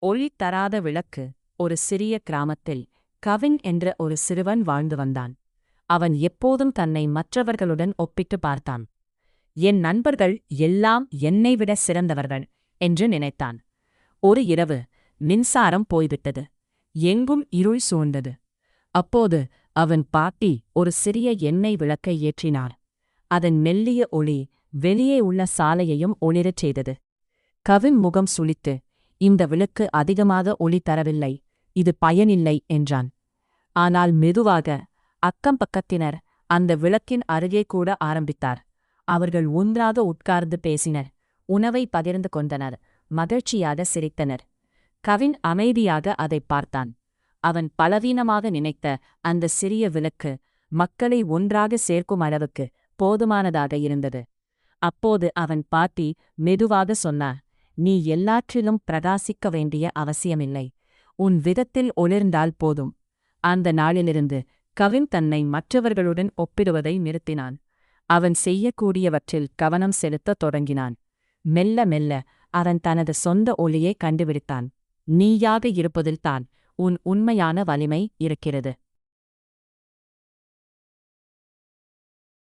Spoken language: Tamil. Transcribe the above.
ஒளி தராத விளக்கு. ஒரு சிறிய கிராமத்தில் கவின் என்ற ஒரு சிறுவன் வாழ்ந்து வந்தான். அவன் எப்போதும் தன்னை மற்றவர்களுடன் ஒப்பிட்டு பார்த்தான். என் நண்பர்கள் எல்லாம் என்னை விட சிறந்தவர்கள் என்று நினைத்தான். ஒரு இரவு மின்சாரம் போய்விட்டது. எங்கும் இருள் சூழ்ந்தது. அப்போது அவன் பாட்டி ஒரு சிறிய எண்ணெய் விளக்கை ஏற்றினார். அதன் மெல்லிய ஒளி வெளியே உள்ள சாலையையும் ஒளிரச் செய்தது. கவின் முகம் சுளித்து, இந்த விளக்கு அதிகமாக ஒளி தரவில்லை, இது பயனில்லை என்றான். ஆனால் மெதுவாக அக்கம் பக்கத்தினர் அந்த விளக்கின் அருகே கூட ஆரம்பித்தார். அவர்கள் ஒன்றாக உட்கார்ந்து பேசினர், உணவை பகிர்ந்து கொண்டனர், மகிழ்ச்சியாக சிரித்தனர். கவின் அமைதியாக அதைப் பார்த்தான். அவன் பலவீனமாக நினைத்த அந்த சிறிய விளக்கு மக்களை ஒன்றாக சேர்க்கும் அளவுக்கு போதுமானதாக இருந்தது. அப்போது அவன் பாட்டி மெதுவாக சொன்னார், நீ எல்லாற்றிலும் பிரகாசிக்க வேண்டிய அவசியமில்லை, உன் விதத்தில் ஒளிர்ந்தால் போதும். அந்த நாளிலிருந்து கவின் தன்னை மற்றவர்களுடன் ஒப்பிடுவதை நிறுத்தினான். அவன் செய்யக்கூடியவற்றில் கவனம் செலுத்தத் தொடங்கினான். மெல்ல மெல்ல அவன் தனது சொந்த ஒளியை கண்டுபிடித்தான். நீயாக இருப்பதில்தான் உன் உண்மையான வலிமை இருக்கிறது.